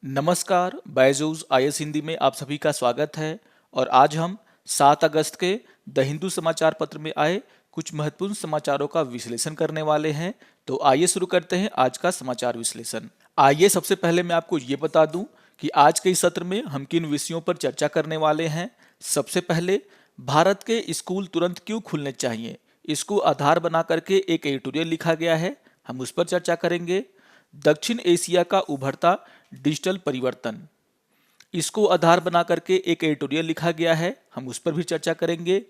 नमस्कार, बायजूस आईएएस हिंदी में आप सभी का स्वागत है। और आज हम 7 अगस्त के द हिंदू समाचार पत्र में आए कुछ महत्वपूर्ण समाचारों का विश्लेषण करने वाले हैं। तो आइए शुरू करते हैं आज का समाचार विश्लेषण। आइए सबसे पहले मैं आपको ये बता दूं कि आज के इस सत्र में हम किन विषयों पर चर्चा करने वाले हैं। सबसे पहले, भारत के स्कूल तुरंत क्यों खुलने चाहिए, इसको आधार बना करके एक एडिटोरियल लिखा गया है, हम उस पर चर्चा करेंगे। दक्षिण एशिया का उभरता डिजिटल परिवर्तन, इसको आधार बना करके एक एडिटोरियल लिखा गया है, हम उस पर भी चर्चा करेंगे।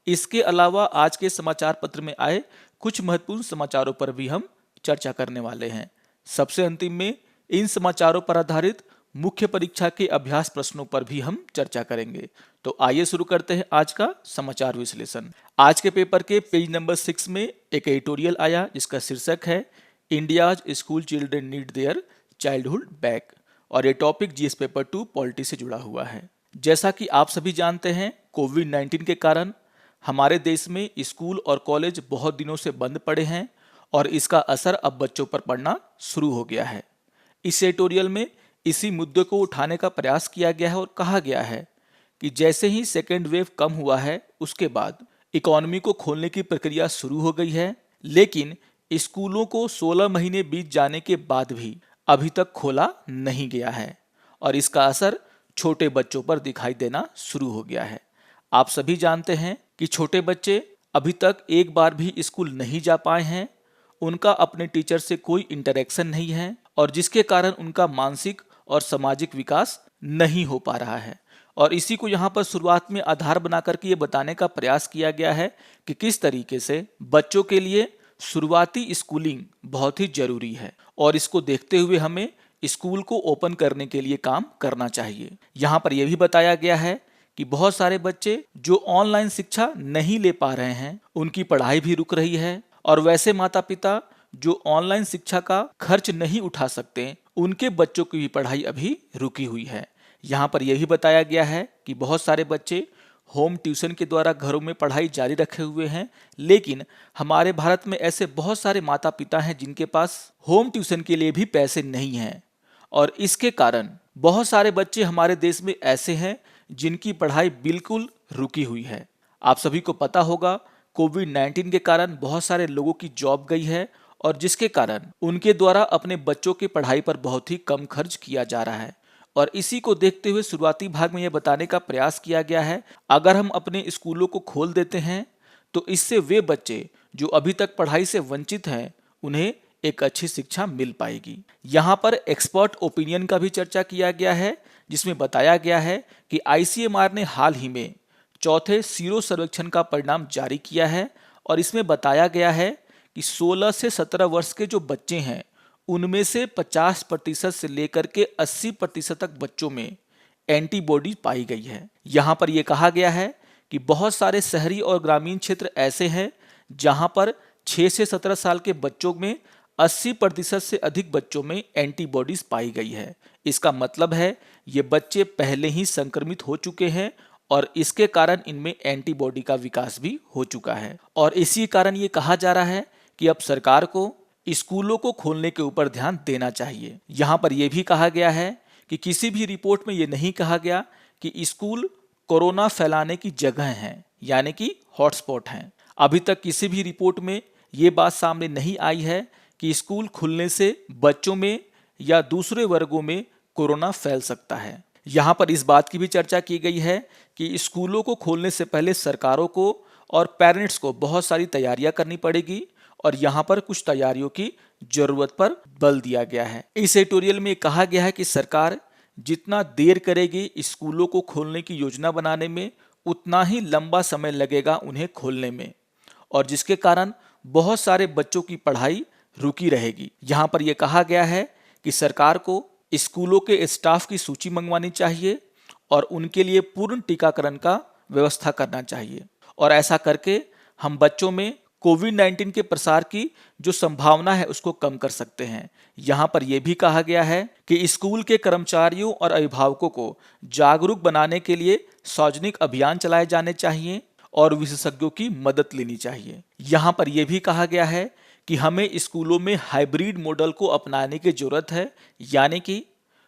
इसके अलावा आज के समाचार पत्र में आए कुछ महत्वपूर्ण समाचारों पर भी हम चर्चा करने वाले हैं। सबसे अंतिम में इन समाचारों पर आधारित मुख्य परीक्षा के अभ्यास प्रश्नों पर भी हम चर्चा करेंगे। तो आइए शुरू करते हैं आज का समाचार विश्लेषण। आज के पेपर के पेज नंबर 6 में एक एडिटोरियल आया जिसका शीर्षक है India's school children need their childhood back, और ये टॉपिक जीएस पेपर 2 पॉलिटी से जुड़ा हुआ है। जैसा कि आप सभी जानते हैं, कोविड-19 के कारण हमारे देश में स्कूल और कॉलेज बहुत दिनों से बंद पड़े हैं और इसका असर अब बच्चों पर पड़ना शुरू हो गया है। इस एडिटोरियल में इसी मुद्दे को उठाने का प्रयास किया गया है और कहा गया है कि जैसे ही सेकेंड वेव कम हुआ है उसके बाद इकोनॉमी को खोलने की प्रक्रिया शुरू हो गई है, लेकिन स्कूलों को 16 महीने बीत जाने के बाद भी अभी तक खोला नहीं गया है और इसका असर छोटे बच्चों पर दिखाई देना शुरू हो गया है। आप सभी जानते हैं कि छोटे बच्चे अभी तक एक बार भी स्कूल नहीं जा पाए हैं, उनका अपने टीचर से कोई इंटरेक्शन नहीं है और जिसके कारण उनका मानसिक और सामाजिक विकास नहीं हो पा रहा है। और इसी को यहाँ पर शुरुआत में आधार बना करके ये बताने का प्रयास किया गया है कि किस तरीके से बच्चों के लिए शुरुआती स्कूलिंग बहुत ही जरूरी है और इसको देखते हुए हमें स्कूल को ओपन करने के लिए काम करना चाहिए। यहाँ पर यह भी बताया गया है कि बहुत सारे बच्चे जो ऑनलाइन शिक्षा नहीं ले पा रहे हैं, उनकी पढ़ाई भी रुक रही है और वैसे माता पिता जो ऑनलाइन शिक्षा का खर्च नहीं उठा सकते, उनके बच्चों की भी पढ़ाई अभी रुकी हुई है। यहाँ पर यह भी बताया गया है कि बहुत सारे बच्चे होम ट्यूशन के द्वारा घरों में पढ़ाई जारी रखे हुए हैं, लेकिन हमारे भारत में ऐसे बहुत सारे माता पिता हैं जिनके पास होम ट्यूशन के लिए भी पैसे नहीं हैं और इसके कारण बहुत सारे बच्चे हमारे देश में ऐसे हैं जिनकी पढ़ाई बिल्कुल रुकी हुई है। आप सभी को पता होगा, कोविड-19 के कारण बहुत सारे लोगों की जॉब गई है और जिसके कारण उनके द्वारा अपने बच्चों की पढ़ाई पर बहुत ही कम खर्च किया जा रहा है। और इसी को देखते हुए शुरुआती भाग में यह बताने का प्रयास किया गया है, अगर हम अपने स्कूलों को खोल देते हैं तो इससे वे बच्चे जो अभी तक पढ़ाई से वंचित हैं, उन्हें एक अच्छी शिक्षा मिल पाएगी। यहाँ पर एक्सपर्ट ओपिनियन का भी चर्चा किया गया है, जिसमें बताया गया है कि आईसीएमआर ने हाल ही में चौथे सीरो सर्वेक्षण का परिणाम जारी किया है और इसमें बताया गया है कि 16 से 17 वर्ष के जो बच्चे हैं, उनमें से 50% से लेकर के 80% तक बच्चों में एंटीबॉडी पाई गई है। यहाँ पर यह कहा गया है कि बहुत सारे शहरी और ग्रामीण क्षेत्र ऐसे हैं जहाँ पर 6 से 17 साल के बच्चों में 80% से अधिक बच्चों में एंटीबॉडीज पाई गई है। इसका मतलब है ये बच्चे पहले ही संक्रमित हो चुके हैं और इसके कारण इनमें एंटीबॉडी का विकास भी हो चुका है। और इसी कारण ये कहा जा रहा है कि अब सरकार को स्कूलों को खोलने के ऊपर ध्यान देना चाहिए। यहाँ पर यह भी कहा गया है कि किसी भी रिपोर्ट में यह नहीं कहा गया कि स्कूल कोरोना फैलाने की जगह हैं, यानी कि हॉटस्पॉट हैं। अभी तक किसी भी रिपोर्ट में ये बात सामने नहीं आई है कि स्कूल खुलने से बच्चों में या दूसरे वर्गों में कोरोना फैल सकता है। यहाँ पर इस बात की भी चर्चा की गई है कि स्कूलों को खोलने से पहले सरकारों को और पेरेंट्स को बहुत सारी तैयारियां करनी पड़ेगी और यहाँ पर कुछ तैयारियों की जरूरत पर बल दिया गया है। इस एडिटोरियल में कहा गया है कि सरकार जितना देर करेगी स्कूलों को खोलने की योजना बनाने में, उतना ही लंबा समय लगेगा उन्हें खोलने में और जिसके कारण बहुत सारे बच्चों की पढ़ाई रुकी रहेगी। यहाँ पर यह कहा गया है कि सरकार को स्कूलों के स्टाफ की सूची मंगवानी चाहिए और उनके लिए पूर्ण टीकाकरण का व्यवस्था करना चाहिए और ऐसा करके हम बच्चों में कोविड-19 के प्रसार की जो संभावना है उसको कम कर सकते हैं। यहाँ पर यह भी कहा गया है कि स्कूल के कर्मचारियों और अभिभावकों को जागरूक बनाने के लिए सार्वजनिक अभियान चलाए जाने चाहिए और विशेषज्ञों की मदद लेनी चाहिए। यहाँ पर यह भी कहा गया है कि हमें स्कूलों में हाइब्रिड मॉडल को अपनाने की जरूरत है, यानी कि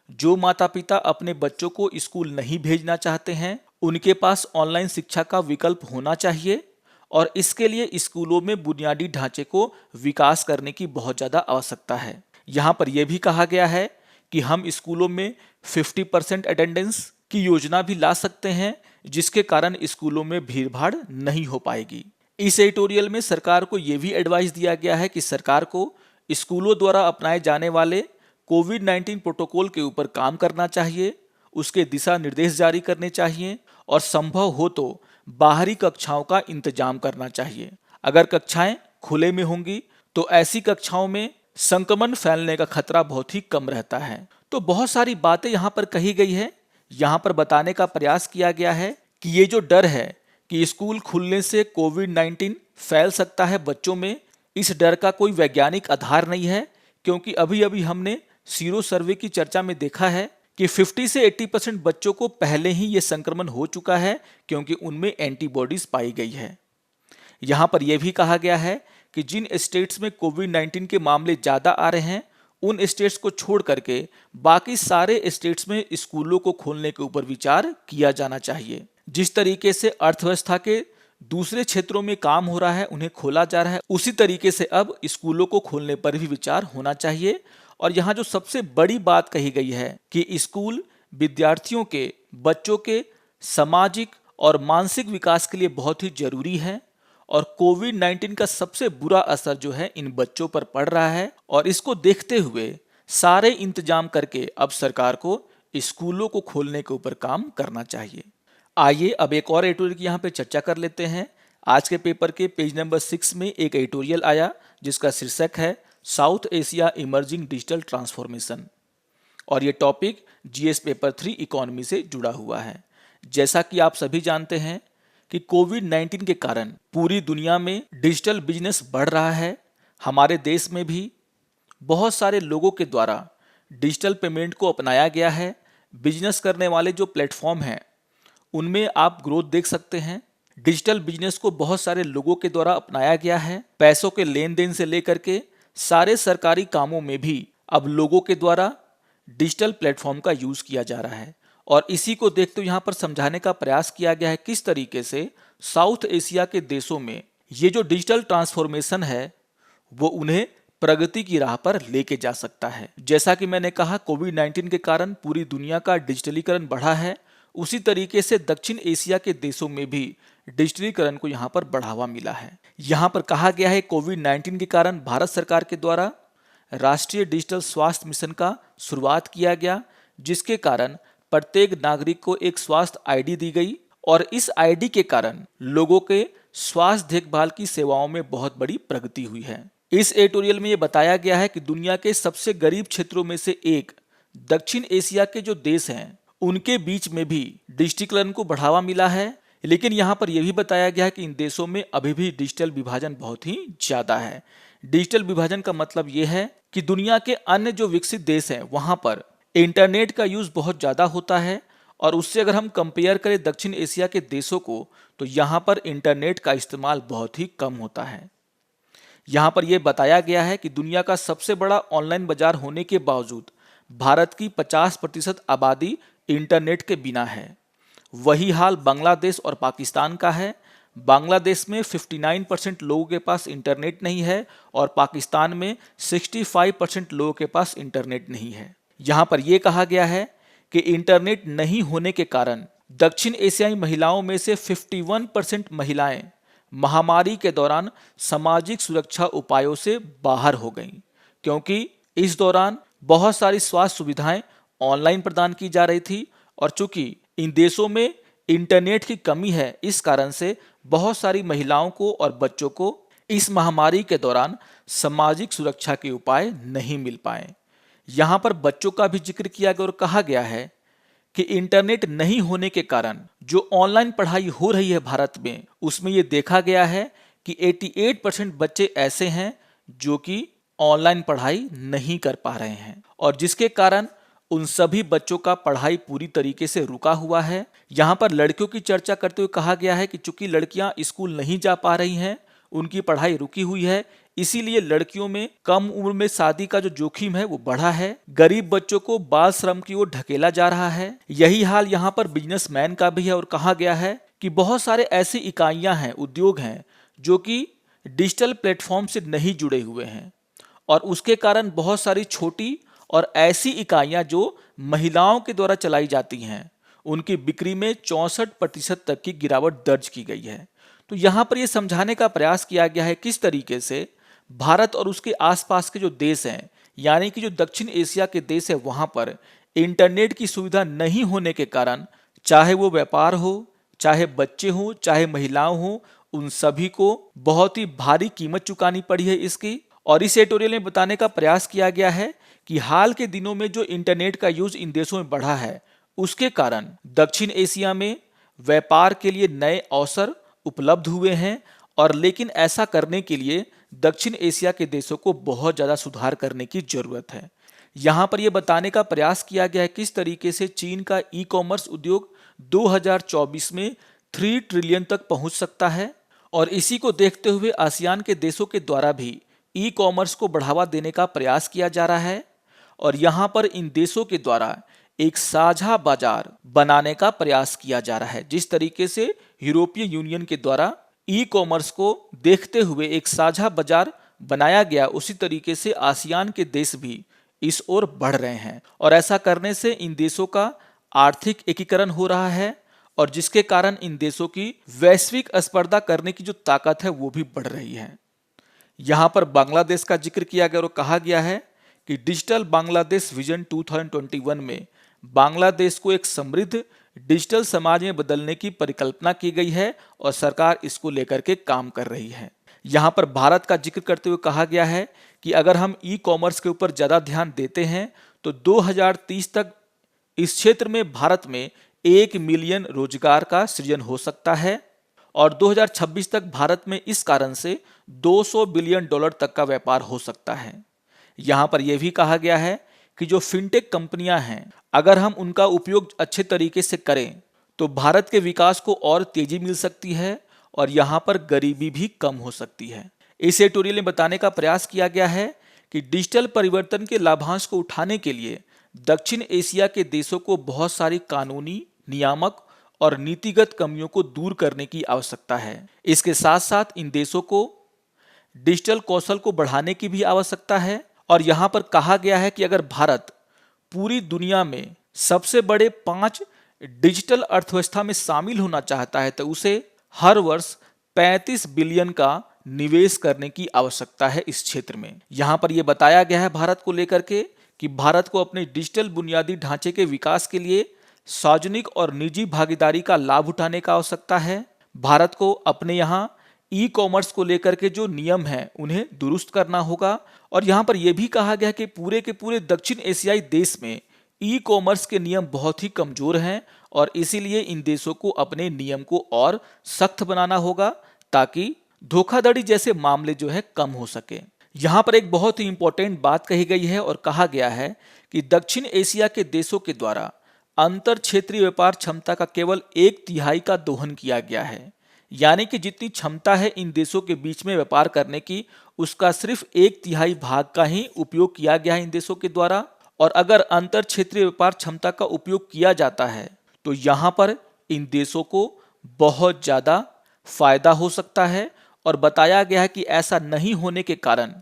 जो माता पिता अपने बच्चों को स्कूल नहीं भेजना चाहते हैं, उनके पास ऑनलाइन शिक्षा का विकल्प होना चाहिए और इसके लिए स्कूलों में बुनियादी ढांचे को विकास करने की बहुत ज़्यादा आवश्यकता है। यहाँ पर यह भी कहा गया है कि हम स्कूलों में 50% अटेंडेंस की योजना भी ला सकते हैं, जिसके कारण स्कूलों में भीड़ भाड़ नहीं हो पाएगी। इस एडिटोरियल में सरकार को यह भी एडवाइस दिया गया है कि सरकार को स्कूलों द्वारा अपनाए जाने वाले कोविड-19 प्रोटोकॉल के ऊपर काम करना चाहिए, उसके दिशा निर्देश जारी करने चाहिए और संभव हो तो बाहरी कक्षाओं का इंतजाम करना चाहिए। अगर कक्षाएं खुले में होंगी तो ऐसी कक्षाओं में संक्रमण फैलने का खतरा बहुत ही कम रहता है। तो बहुत सारी बातें यहाँ पर कही गई है। यहाँ पर बताने का प्रयास किया गया है कि ये जो डर है कि स्कूल खुलने से कोविड-19 फैल सकता है बच्चों में, इस डर का कोई वैज्ञानिक आधार नहीं है, क्योंकि अभी अभी हमने सीरो सर्वे की चर्चा में देखा है कि 50 से 80% बच्चों को पहले ही ये संक्रमण हो चुका है, क्योंकि उनमें एंटीबॉडीज पाई गई है। यहाँ पर यह भी कहा गया है कि जिन स्टेट्स में कोविड-19 के मामले ज़्यादा आ रहे हैं, उन स्टेट्स को छोड़ करके बाकी सारे स्टेट्स में स्कूलों को खोलने के ऊपर विचार किया जाना चाहिए। जिस तरीके से अर्थव्यवस्था के दूसरे क्षेत्रों में काम हो रहा है, उन्हें खोला जा रहा है, उसी तरीके से अब स्कूलों को खोलने पर भी विचार होना चाहिए। और यहाँ जो सबसे बड़ी बात कही गई है कि स्कूल विद्यार्थियों के, बच्चों के सामाजिक और मानसिक विकास के लिए बहुत ही जरूरी है और कोविड-19 का सबसे बुरा असर जो है इन बच्चों पर पड़ रहा है और इसको देखते हुए सारे इंतजाम करके अब सरकार को स्कूलों को खोलने के ऊपर काम करना चाहिए। आइए अब एक और एडिटोरियल की यहाँ पे चर्चा कर लेते हैं। आज के पेपर के पेज नंबर 6 में एक एडिटोरियल आया जिसका शीर्षक है south Asia emerging digital transformation और ये टॉपिक जीएस पेपर 3 इकोनॉमी से जुड़ा हुआ है। जैसा कि आप सभी जानते हैं कि कोविड-19 के कारण पूरी दुनिया में डिजिटल बिजनेस बढ़ रहा है। हमारे देश में भी बहुत सारे लोगों के द्वारा डिजिटल पेमेंट को अपनाया गया है। बिजनेस करने वाले जो प्लेटफॉर्म हैं उनमें आप ग्रोथ देख सकते हैं। डिजिटल बिजनेस को बहुत सारे लोगों के द्वारा अपनाया गया है। पैसों के लेन देन से लेकर के सारे सरकारी कामों में भी अब लोगों के द्वारा डिजिटल प्लेटफॉर्म का यूज किया जा रहा है और इसी को देखते हुए यहाँ पर समझाने का प्रयास किया गया है किस तरीके से साउथ एशिया के देशों में ये जो डिजिटल ट्रांसफॉर्मेशन है वो उन्हें प्रगति की राह पर लेके जा सकता है। जैसा कि मैंने कहा कोविड-19 के कारण पूरी दुनिया का डिजिटलीकरण बढ़ा है, उसी तरीके से दक्षिण एशिया के देशों में भी डिजिटलीकरण को यहाँ पर बढ़ावा मिला है। यहाँ पर कहा गया है कोविड-19 के कारण भारत सरकार के द्वारा राष्ट्रीय डिजिटल स्वास्थ्य मिशन का शुरुआत किया गया, जिसके कारण प्रत्येक नागरिक को एक स्वास्थ्य आईडी दी गई और इस आईडी के कारण लोगों के स्वास्थ्य देखभाल की सेवाओं में बहुत बड़ी प्रगति हुई है। इस एडिटोरियल में ये बताया गया है कि दुनिया के सबसे गरीब क्षेत्रों में से एक दक्षिण एशिया के जो देश हैं उनके बीच में भी डिजिटलीकरण को बढ़ावा मिला है, लेकिन यहाँ पर यह भी बताया गया है कि इन देशों में अभी भी डिजिटल विभाजन बहुत ही ज्यादा है। डिजिटल विभाजन का मतलब यह है कि दुनिया के अन्य जो विकसित देश हैं वहां पर इंटरनेट का यूज बहुत ज्यादा होता है और उससे अगर हम कंपेयर करें दक्षिण एशिया के देशों को तो यहाँ पर इंटरनेट का इस्तेमाल बहुत ही कम होता है। यहाँ पर यह बताया गया है कि दुनिया का सबसे बड़ा ऑनलाइन बाजार होने के बावजूद भारत की 50% आबादी इंटरनेट के बिना है। वही हाल बांग्लादेश और पाकिस्तान का है। बांग्लादेश में 59% लोगों के पास इंटरनेट नहीं है और पाकिस्तान में 65% लोगों के पास इंटरनेट नहीं है। यहाँ पर यह कहा गया है कि इंटरनेट नहीं होने के कारण दक्षिण एशियाई महिलाओं में से 51% महिलाएं महामारी के दौरान सामाजिक सुरक्षा उपायों से बाहर हो गईं, क्योंकि इस दौरान बहुत सारी स्वास्थ्य सुविधाएं ऑनलाइन प्रदान की जा रही थी और चूंकि इन देशों में इंटरनेट की कमी है, इस कारण से बहुत सारी महिलाओं को और बच्चों को इस महामारी के दौरान सामाजिक सुरक्षा के उपाय नहीं मिल पाए। यहाँ पर बच्चों का भी जिक्र किया गया और कहा गया है कि इंटरनेट नहीं होने के कारण जो ऑनलाइन पढ़ाई हो रही है भारत में, उसमें ये देखा गया है कि 88% बच्चे ऐसे हैं जो कि ऑनलाइन पढ़ाई नहीं कर पा रहे हैं और जिसके कारण उन सभी बच्चों का पढ़ाई पूरी तरीके से रुका हुआ है। यहाँ पर लड़कियों की चर्चा करते हुए कहा गया है कि चूंकि लड़कियां स्कूल नहीं जा पा रही हैं, उनकी पढ़ाई रुकी हुई है, इसीलिए लड़कियों में कम उम्र में शादी का जो जोखिम है वो बढ़ा है। गरीब बच्चों को बाल श्रम की ओर ढकेला जा रहा है। यही हाल यहाँ पर बिजनेसमैन का भी है और कहा गया है कि बहुत सारे ऐसी इकाइयां हैं, उद्योग हैं जो कि डिजिटल प्लेटफॉर्म से नहीं जुड़े हुए हैं और उसके कारण बहुत सारी छोटी और ऐसी इकाइयां जो महिलाओं के द्वारा चलाई जाती हैं उनकी बिक्री में 64% तक की गिरावट दर्ज की गई है। तो यहाँ पर यह समझाने का प्रयास किया गया है किस तरीके से भारत और उसके आसपास के जो देश हैं, यानी कि जो दक्षिण एशिया के देश है, वहाँ पर इंटरनेट की सुविधा नहीं होने के कारण चाहे वो व्यापार हो, चाहे बच्चे हों, चाहे महिलाओं हों, उन सभी को बहुत ही भारी कीमत चुकानी पड़ी है इसकी। और इस एडिटोरियल में बताने का प्रयास किया गया है कि हाल के दिनों में जो इंटरनेट का यूज इन देशों में बढ़ा है उसके कारण दक्षिण एशिया में व्यापार के लिए नए अवसर उपलब्ध हुए हैं और लेकिन ऐसा करने के लिए दक्षिण एशिया के देशों को बहुत ज़्यादा सुधार करने की जरूरत है। यहाँ पर यह बताने का प्रयास किया गया है किस तरीके से चीन का ई कॉमर्स उद्योग 2024 में 3 ट्रिलियन तक पहुंच सकता है और इसी को देखते हुए आसियान के देशों के द्वारा भी ई कॉमर्स को बढ़ावा देने का प्रयास किया जा रहा है और यहाँ पर इन देशों के द्वारा एक साझा बाजार बनाने का प्रयास किया जा रहा है। जिस तरीके से यूरोपीय यूनियन के द्वारा ई कॉमर्स को देखते हुए एक साझा बाजार बनाया गया, उसी तरीके से आसियान के देश भी इस ओर बढ़ रहे हैं और ऐसा करने से इन देशों का आर्थिक एकीकरण हो रहा है और जिसके कारण इन देशों की वैश्विक स्पर्धा करने की जो ताकत है वो भी बढ़ रही है। यहाँ पर बांग्लादेश का जिक्र किया गया और कहा गया है कि डिजिटल बांग्लादेश विजन 2021 में बांग्लादेश को एक समृद्ध डिजिटल समाज में बदलने की परिकल्पना की गई है और सरकार इसको लेकर के काम कर रही है। यहाँ पर भारत का जिक्र करते हुए कहा गया है कि अगर हम ई कॉमर्स के ऊपर ज़्यादा ध्यान देते हैं तो 2030 तक इस क्षेत्र में भारत में 1 मिलियन रोजगार का सृजन हो सकता है और 2026 तक भारत में इस कारण से $200 बिलियन तक का व्यापार हो सकता है। यहाँ पर यह भी कहा गया है कि जो फिनटेक कंपनियां हैं, अगर हम उनका उपयोग अच्छे तरीके से करें तो भारत के विकास को और तेजी मिल सकती है और यहाँ पर गरीबी भी कम हो सकती है। इस एडिटोरियल में बताने का प्रयास किया गया है कि डिजिटल परिवर्तन के लाभांश को उठाने के लिए दक्षिण एशिया के देशों को बहुत सारी कानूनी, नियामक और नीतिगत कमियों को दूर करने की आवश्यकता है। इसके साथ साथ इन देशों को डिजिटल कौशल को बढ़ाने की भी आवश्यकता है और यहाँ पर कहा गया है कि अगर भारत पूरी दुनिया में सबसे बड़े 5 डिजिटल अर्थव्यवस्था में शामिल होना चाहता है तो उसे हर वर्ष 35 बिलियन का निवेश करने की आवश्यकता है इस क्षेत्र में। यहाँ पर यह बताया गया है भारत को लेकर के कि भारत को अपने डिजिटल बुनियादी ढांचे के विकास के लिए सार्वजनिक और निजी भागीदारी का लाभ उठाने का आवश्यकता है। भारत को अपने यहाँ ई कॉमर्स को लेकर के जो नियम हैं उन्हें दुरुस्त करना होगा और यहाँ पर यह भी कहा गया कि पूरे के पूरे दक्षिण एशियाई देश में ई कॉमर्स के नियम बहुत ही कमजोर हैं और इसीलिए इन देशों को अपने नियम को और सख्त बनाना होगा ताकि धोखाधड़ी जैसे मामले जो है कम हो सके। यहाँ पर एक बहुत ही इंपॉर्टेंट बात कही गई है और कहा गया है कि दक्षिण एशिया के देशों के द्वारा अंतर क्षेत्रीय व्यापार क्षमता का केवल 1/3 का दोहन किया गया है, यानी कि जितनी क्षमता है इन देशों के बीच में व्यापार करने की उसका सिर्फ 1/3 भाग का ही उपयोग किया गया है इन देशों के द्वारा। और अगर अंतर क्षेत्रीय व्यापार क्षमता का उपयोग किया जाता है तो यहाँ पर इन देशों को बहुत ज़्यादा फायदा हो सकता है और बताया गया है कि ऐसा नहीं होने के कारण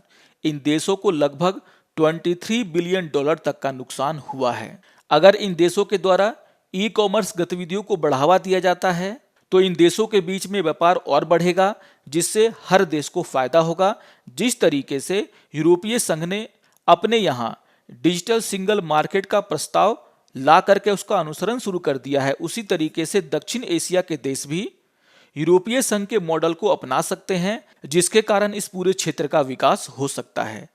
इन देशों को लगभग $23 बिलियन तक का नुकसान हुआ है। अगर इन देशों के द्वारा ई कॉमर्स गतिविधियों को बढ़ावा दिया जाता है तो इन देशों के बीच में व्यापार और बढ़ेगा जिससे हर देश को फायदा होगा। जिस तरीके से यूरोपीय संघ ने अपने यहाँ डिजिटल सिंगल मार्केट का प्रस्ताव ला करके उसका अनुसरण शुरू कर दिया है, उसी तरीके से दक्षिण एशिया के देश भी यूरोपीय संघ के मॉडल को अपना सकते हैं जिसके कारण इस पूरे क्षेत्र का विकास हो सकता है।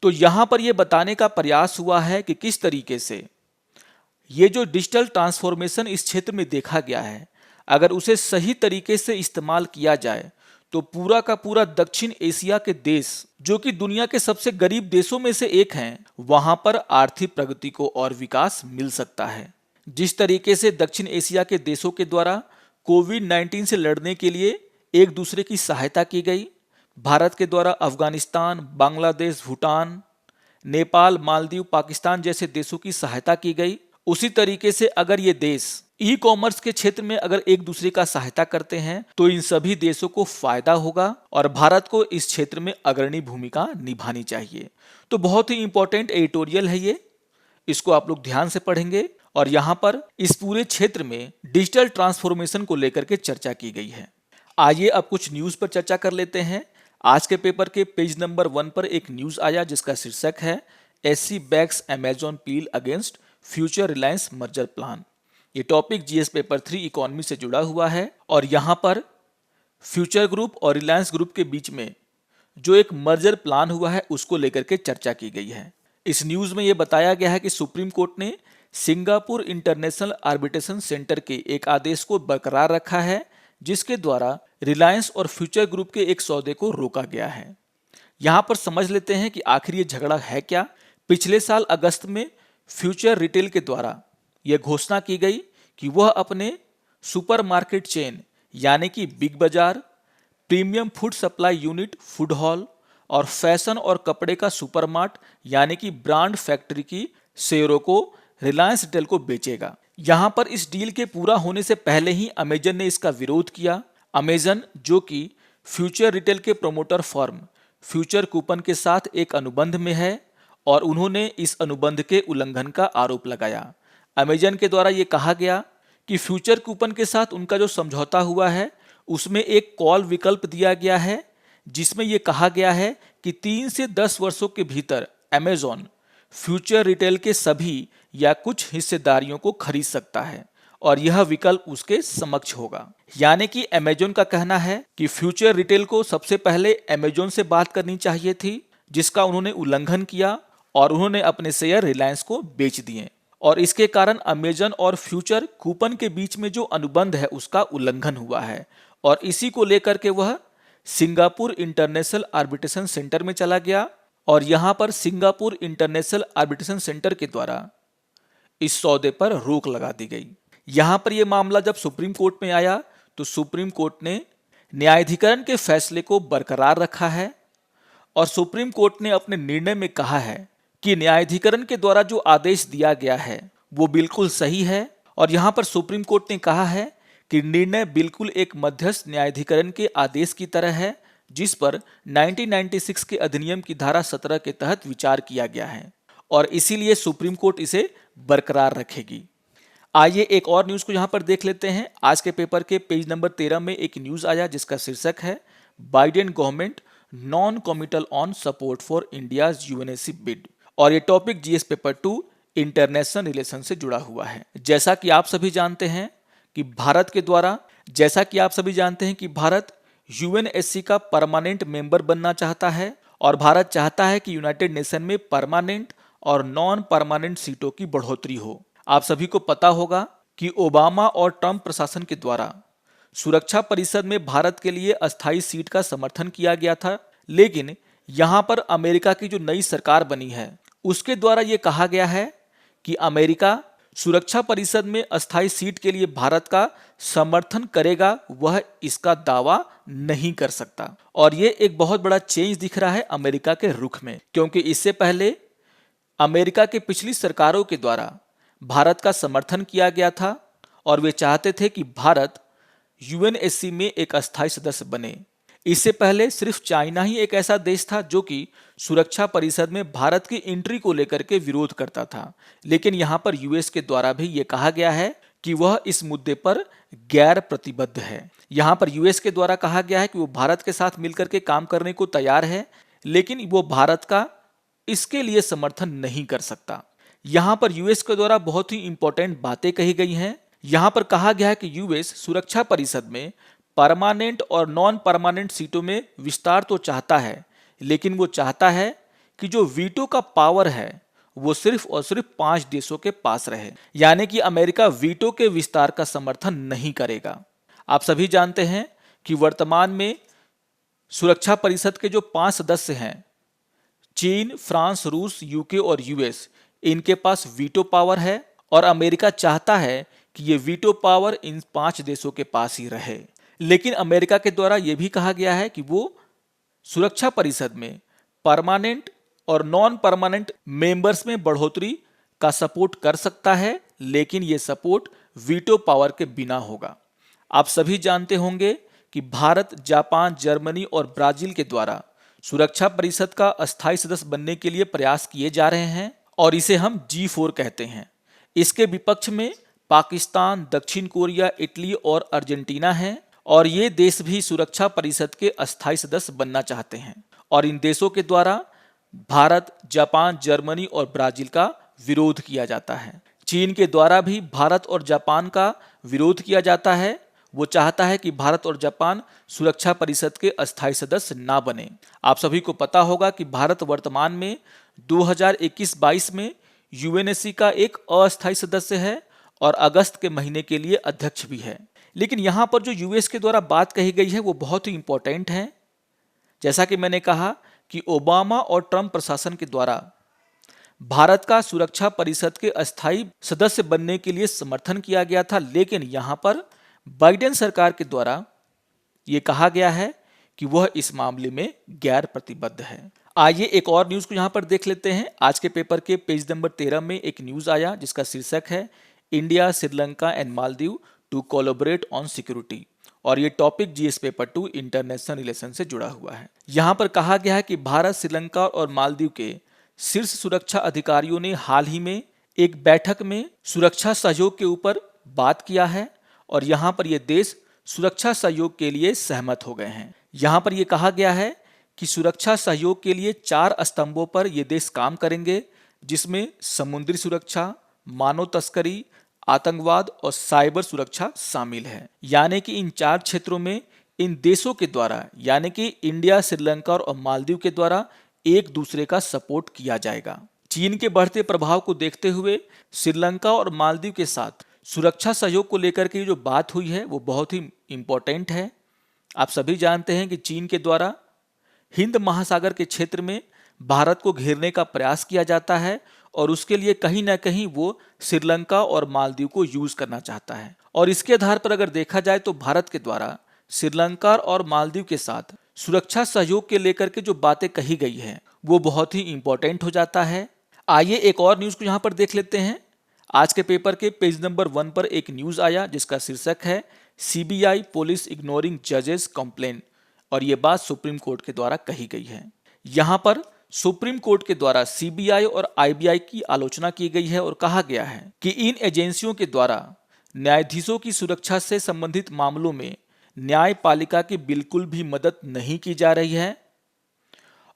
तो यहाँ पर यह बताने का प्रयास हुआ है कि किस तरीके से ये जो डिजिटल ट्रांसफॉर्मेशन इस क्षेत्र में देखा गया है, अगर उसे सही तरीके से इस्तेमाल किया जाए तो पूरा का पूरा दक्षिण एशिया के देश जो कि दुनिया के सबसे गरीब देशों में से एक हैं, वहां पर आर्थिक प्रगति को और विकास मिल सकता है। जिस तरीके से दक्षिण एशिया के देशों के द्वारा कोविड-19 से लड़ने के लिए एक दूसरे की सहायता की गई, भारत के द्वारा अफगानिस्तान, बांग्लादेश, भूटान, नेपाल, मालदीव, पाकिस्तान जैसे देशों की सहायता की गई। उसी तरीके से अगर ये देश ई कॉमर्स के क्षेत्र में अगर एक दूसरे का सहायता करते हैं तो इन सभी देशों को फायदा होगा और भारत को इस क्षेत्र में अग्रणी भूमिका निभानी चाहिए। तो बहुत ही इंपॉर्टेंट एडिटोरियल है ये, इसको आप लोग ध्यान से पढ़ेंगे। और यहाँ पर इस पूरे क्षेत्र में डिजिटल ट्रांसफॉर्मेशन को लेकर के चर्चा की गई है। आइए अब कुछ न्यूज पर चर्चा कर लेते हैं। आज के पेपर के पेज नंबर 1 पर एक न्यूज आया जिसका शीर्षक है SC backs Amazon plea against Future Reliance merger plan. ये टॉपिक जीएस पेपर 3 इकोनॉमी से जुड़ा हुआ है और यहाँ पर फ्यूचर ग्रुप और रिलायंस ग्रुप के बीच में जो एक मर्जर प्लान हुआ है उसको लेकर के चर्चा की गई है। इस न्यूज में यह बताया गया है कि सुप्रीम कोर्ट ने सिंगापुर इंटरनेशनल आर्बिट्रेशन सेंटर के एक आदेश को बरकरार रखा है जिसके द्वारा रिलायंस और फ्यूचर ग्रुप के एक सौदे को रोका गया है। यहां पर समझ लेते हैं कि आखिर ये झगड़ा है क्या। पिछले साल अगस्त में फ्यूचर रिटेल के द्वारा यह घोषणा की गई कि वह अपने सुपरमार्केट चेन यानी कि बिग बाजार, premium food supply unit food hall और फैशन और कपड़े का सुपरमार्ट यानी कि ब्रांड फैक्ट्री की शेयरों को रिलायंस रिटेल को बेचेगा। यहां पर इस डील के पूरा होने से पहले ही अमेजन ने इसका विरोध किया। अमेजन जो कि फ्यूचर रिटेल के प्रोमोटर फर्म फ्यूचर कूपन के साथ एक अनुबंध में है और उन्होंने इस अनुबंध के उल्लंघन का आरोप लगाया। अमेजन के द्वारा यह कहा गया कि फ्यूचर कूपन के साथ उनका जो समझौता हुआ है उसमें एक कॉल विकल्प दिया गया है जिसमें यह कहा गया है कि 3 से 10 वर्षों के भीतर अमेजॉन फ्यूचर रिटेल के सभी या कुछ हिस्सेदारियों को खरीद सकता है और यह विकल्प उसके समक्ष होगा। यानी कि अमेजॉन का कहना है कि फ्यूचर रिटेल को सबसे पहले अमेजॉन से बात करनी चाहिए थी जिसका उन्होंने उल्लंघन किया और उन्होंने अपने शेयर रिलायंस को बेच दिए और इसके कारण अमेजन और फ्यूचर कूपन के बीच में जो अनुबंध है उसका उल्लंघन हुआ है और इसी को लेकर के वह सिंगापुर इंटरनेशनल आर्बिट्रेशन सेंटर में चला गया और यहां पर सिंगापुर इंटरनेशनल आर्बिट्रेशन सेंटर के द्वारा इस सौदे पर रोक लगा दी गई। यहां पर यह मामला जब सुप्रीम कोर्ट में आया तो सुप्रीम कोर्ट ने न्यायाधिकरण के फैसले को बरकरार रखा है और सुप्रीम कोर्ट ने अपने निर्णय में कहा है कि न्यायाधिकरण के द्वारा जो आदेश दिया गया है वो बिल्कुल सही है और यहां पर सुप्रीम कोर्ट ने कहा है कि निर्णय बिल्कुल एक मध्यस्थ न्यायाधिकरण के आदेश की तरह है जिस पर 1996 के अधिनियम की धारा 17 के तहत विचार किया गया है और इसीलिए सुप्रीम कोर्ट इसे बरकरार रखेगी। आइए एक और न्यूज को यहां पर देख लेते हैं। आज के पेपर के पेज नंबर 13 में एक न्यूज आया जिसका शीर्षक है Biden government non committal on support for India's UNSC bid और ये topic GS paper 2 international relation से जुड़ा हुआ है। जैसा कि आप सभी जानते हैं कि भारत यूएनएससी का परमानेंट मेंबर बनना चाहता है और भारत चाहता है कि यूनाइटेड नेशन में परमानेंट और नॉन परमानेंट सीटों की बढ़ोतरी हो। आप सभी को पता होगा कि ओबामा और ट्रंप प्रशासन के द्वारा सुरक्षा परिषद में भारत के लिए अस्थायी सीट का समर्थन किया गया था, लेकिन यहां पर अमेरिका की जो नई सरकार बनी है उसके द्वारा यह कहा गया है कि अमेरिका सुरक्षा परिषद में अस्थायी सीट के लिए भारत का समर्थन करेगा, वह इसका दावा नहीं कर सकता। और यह एक बहुत बड़ा चेंज दिख रहा है अमेरिका के रुख में, क्योंकि इससे पहले अमेरिका के पिछली सरकारों के द्वारा भारत का समर्थन किया गया था और वे चाहते थे कि भारत यूएनएससी में एक अस्थायी सदस्य बने। इससे पहले सिर्फ चाइना ही एक ऐसा देश था जो कि सुरक्षा परिषद में भारत की एंट्री को लेकर के विरोध करता था, लेकिन यहां पर यूएस के द्वारा भी यह कहा गया है कि वह इस मुद्दे पर गैर प्रतिबद्ध है। यहां पर यूएस के द्वारा कहा गया है कि वो भारत के साथ मिलकर के काम करने को तैयार है, लेकिन वो भारत का इसके लिए समर्थन नहीं कर सकता। यहां पर यूएस के द्वारा बहुत ही इंपॉर्टेंट बातें कही गई हैं। यहां पर कहा गया है कि यूएस सुरक्षा परिषद में परमानेंट और नॉन परमानेंट सीटों में विस्तार तो चाहता है, लेकिन वो चाहता है कि जो वीटो का पावर है वो सिर्फ और सिर्फ 5 देशों के पास रहे, यानी कि अमेरिका वीटो के विस्तार का समर्थन नहीं करेगा। आप सभी जानते हैं कि वर्तमान में सुरक्षा परिषद के जो 5 सदस्य हैं, चीन, फ्रांस, रूस, यूके और यूएस, इनके पास वीटो पावर है और अमेरिका चाहता है कि ये वीटो पावर इन 5 देशों के पास ही रहे। लेकिन अमेरिका के द्वारा यह भी कहा गया है कि वो सुरक्षा परिषद में परमानेंट और नॉन परमानेंट मेंबर्स में बढ़ोतरी का सपोर्ट कर सकता है, लेकिन ये सपोर्ट वीटो पावर के बिना होगा। आप सभी जानते होंगे कि भारत, जापान, जर्मनी और ब्राजील के द्वारा सुरक्षा परिषद का अस्थायी सदस्य बनने के लिए प्रयास किए जा रहे हैं और इसे हम G4 कहते हैं। इसके विपक्ष में पाकिस्तान, दक्षिण कोरिया, इटली और अर्जेंटीना हैं और ये देश भी सुरक्षा परिषद के अस्थायी सदस्य बनना चाहते हैं और इन देशों के द्वारा भारत, जापान, जर्मनी और ब्राजील का विरोध किया जाता है। चीन के द्वारा भी भारत और जापान का विरोध किया जाता है। वो चाहता है कि भारत और जापान सुरक्षा परिषद के अस्थायी सदस्य ना बने। आप सभी को पता होगा कि भारत वर्तमान में 2021-22 में यूएनएससी का एक अस्थायी सदस्य है और अगस्त के महीने के लिए अध्यक्ष भी है। लेकिन यहाँ पर जो यूएस के द्वारा बात कही गई है वो बहुत ही इंपॉर्टेंट है। जैसा कि मैंने कहा कि ओबामा और ट्रंप प्रशासन के द्वारा भारत का सुरक्षा परिषद के अस्थायी सदस्य बनने के लिए समर्थन किया गया था, लेकिन यहाँ पर बाइडेन सरकार के द्वारा ये कहा गया है कि वह इस मामले में गैर प्रतिबद्ध है। आइए एक और न्यूज को यहाँ पर देख लेते हैं। आज के पेपर के पेज नंबर 13 में एक न्यूज आया जिसका शीर्षक है India, Sri Lanka and Maldives to collaborate on security और ये topic GS paper 2 international relation से जुड़ा हुआ है। यहाँ पर कहा गया है कि भारत, श्रीलंका और मालदीव के शीर्ष सुरक्षा अधिकारियों ने हाल ही में एक बैठक में सुरक्षा सहयोग के ऊपर बात किया है और यहाँ पर ये देश सुरक्षा सहयोग के लिए सहमत हो गए हैं। यहाँ पर यह कहा गया है कि सुरक्षा सहयोग के लिए 4 स्तंभों पर ये देश काम करेंगे, जिसमें समुद्री सुरक्षा, मानव तस्करी, आतंकवाद और साइबर सुरक्षा शामिल है। यानी कि इन 4 क्षेत्रों में इन देशों के द्वारा यानी कि इंडिया, श्रीलंका और मालदीव के द्वारा एक दूसरे का सपोर्ट किया जाएगा। चीन के बढ़ते प्रभाव को देखते हुए श्रीलंका और मालदीव के साथ सुरक्षा सहयोग को लेकर के जो बात हुई है वो बहुत ही इंपॉर्टेंट है। आप सभी जानते हैं कि चीन के द्वारा हिंद महासागर के क्षेत्र में भारत को घेरने का प्रयास किया जाता है और उसके लिए कहीं ना कहीं वो श्रीलंका और मालदीव को यूज करना चाहता है। और इसके आधार पर अगर देखा जाए तो भारत के द्वारा श्रीलंका और मालदीव के साथ सुरक्षा सहयोग के लेकर के जो बातें कही गई हैं वो बहुत ही इंपॉर्टेंट हो जाता है। आइए एक और न्यूज को यहाँ पर देख लेते हैं। आज के पेपर के पेज नंबर 1 पर एक न्यूज आया जिसका शीर्षक है सीबीआई पुलिस इग्नोरिंग जजेस कंप्लेन और ये बात सुप्रीम कोर्ट के द्वारा कही गई है। यहाँ पर सुप्रीम कोर्ट के द्वारा सीबीआई और आईबीआई की आलोचना की गई है और कहा गया है कि इन एजेंसियों के द्वारा न्यायाधीशों की सुरक्षा से संबंधित मामलों में न्यायपालिका की बिल्कुल भी मदद नहीं की जा रही है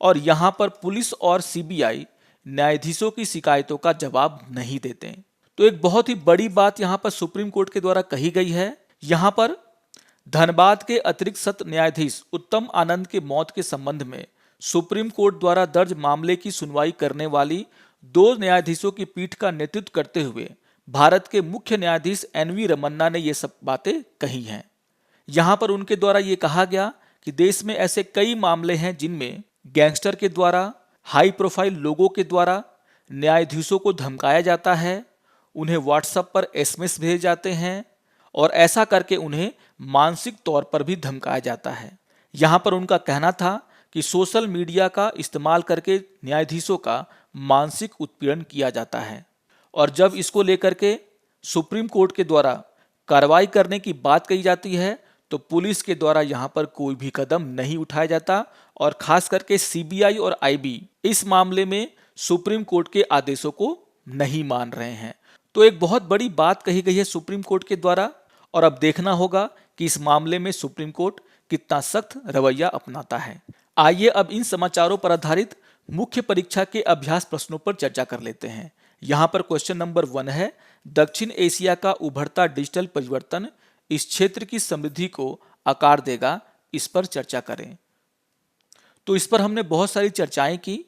और यहाँ पर पुलिस और सीबीआई न्यायाधीशों की शिकायतों का जवाब नहीं देते। तो एक बहुत ही बड़ी बात यहाँ पर सुप्रीम कोर्ट के द्वारा कही गई है। यहाँ पर धनबाद के अतिरिक्त सत्र न्यायाधीश उत्तम आनंद के मौत के संबंध में सुप्रीम कोर्ट द्वारा दर्ज मामले की सुनवाई करने वाली 2 न्यायाधीशों की पीठ का नेतृत्व करते हुए भारत के मुख्य न्यायाधीश एनवी रमन्ना ने ये सब बातें कही हैं। यहाँ पर उनके द्वारा ये कहा गया कि देश में ऐसे कई मामले हैं जिनमें गैंगस्टर के द्वारा, हाई प्रोफाइल लोगों के द्वारा न्यायाधीशों को धमकाया जाता है, उन्हें व्हाट्सएप पर एसएमएस भेजे जाते हैं और ऐसा करके उन्हें मानसिक तौर पर भी धमकाया जाता है। यहाँ पर उनका कहना था कि सोशल मीडिया का इस्तेमाल करके न्यायाधीशों का मानसिक उत्पीड़न किया जाता है और जब इसको लेकर के सुप्रीम कोर्ट के द्वारा कार्रवाई करने की बात कही जाती है तो पुलिस के द्वारा यहाँ पर कोई भी कदम नहीं उठाया जाता और खास करके सीबीआई और आईबी इस मामले में सुप्रीम कोर्ट के आदेशों को नहीं मान रहे हैं। तो एक बहुत बड़ी बात कही गई है सुप्रीम कोर्ट के द्वारा और अब देखना होगा कि इस मामले में सुप्रीम कोर्ट कितना सख्त रवैया अपनाता है। आइए अब इन समाचारों पर आधारित मुख्य परीक्षा के अभ्यास प्रश्नों पर चर्चा कर लेते हैं। यहाँ पर क्वेश्चन नंबर 1 है, दक्षिण एशिया का उभरता डिजिटल परिवर्तन इस क्षेत्र की समृद्धि को आकार देगा, इस पर चर्चा करें। तो इस पर हमने बहुत सारी चर्चाएं की।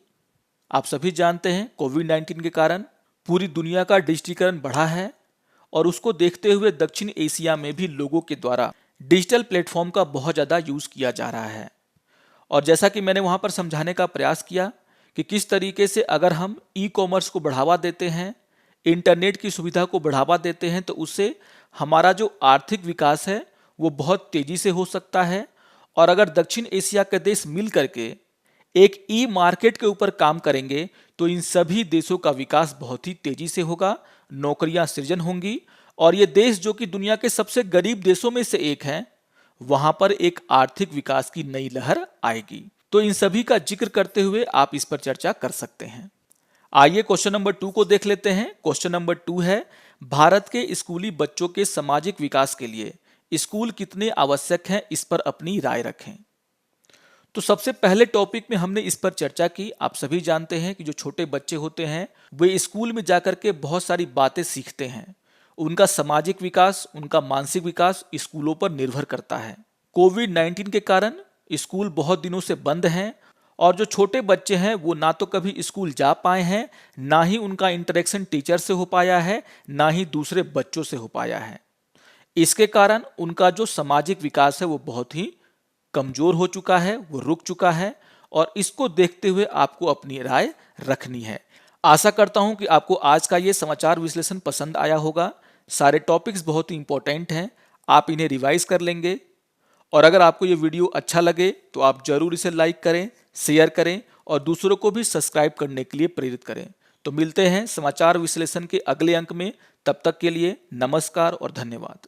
आप सभी जानते हैं कोविड-19 के कारण पूरी दुनिया का डिजिटलीकरण बढ़ा है और उसको देखते हुए दक्षिण एशिया में भी लोगों के द्वारा डिजिटल प्लेटफॉर्म का बहुत ज़्यादा यूज़ किया जा रहा है। और जैसा कि मैंने वहाँ पर समझाने का प्रयास किया कि किस तरीके से अगर हम ई-कॉमर्स को बढ़ावा देते हैं, इंटरनेट की सुविधा को बढ़ावा देते हैं तो उससे हमारा जो आर्थिक विकास है वो बहुत तेज़ी से हो सकता है और अगर दक्षिण एशिया के देश मिल करके एक ई मार्केट के ऊपर काम करेंगे तो इन सभी देशों का विकास बहुत ही तेजी से होगा, नौकरियां सृजन होंगी और ये देश जो कि दुनिया के सबसे गरीब देशों में से एक है, वहां पर एक आर्थिक विकास की नई लहर आएगी। तो इन सभी का जिक्र करते हुए आप इस पर चर्चा कर सकते हैं। आइए क्वेश्चन नंबर 2 को देख लेते हैं। क्वेश्चन नंबर 2 है, भारत के स्कूली बच्चों के सामाजिक विकास के लिए स्कूल कितने आवश्यक हैं, इस पर अपनी राय रखें। तो सबसे पहले टॉपिक में हमने इस पर चर्चा की। आप सभी जानते हैं कि जो छोटे बच्चे होते हैं वे स्कूल में जाकर के बहुत सारी बातें सीखते हैं। उनका सामाजिक विकास, उनका मानसिक विकास स्कूलों पर निर्भर करता है। कोविड-19 के कारण स्कूल बहुत दिनों से बंद हैं और जो छोटे बच्चे हैं वो ना तो कभी स्कूल जा पाए हैं, ना ही उनका इंटरेक्शन टीचर से हो पाया है, ना ही दूसरे बच्चों से हो पाया है। इसके कारण उनका जो सामाजिक विकास है वो बहुत ही कमजोर हो चुका है, वो रुक चुका है और इसको देखते हुए आपको अपनी राय रखनी है। आशा करता हूं कि आपको आज का ये समाचार विश्लेषण पसंद आया होगा। सारे टॉपिक्स बहुत ही इंपॉर्टेंट हैं, आप इन्हें रिवाइज कर लेंगे और अगर आपको ये वीडियो अच्छा लगे तो आप जरूर इसे लाइक करें, शेयर करें और दूसरों को भी सब्सक्राइब करने के लिए प्रेरित करें। तो मिलते हैं समाचार विश्लेषण के अगले अंक में, तब तक के लिए नमस्कार और धन्यवाद।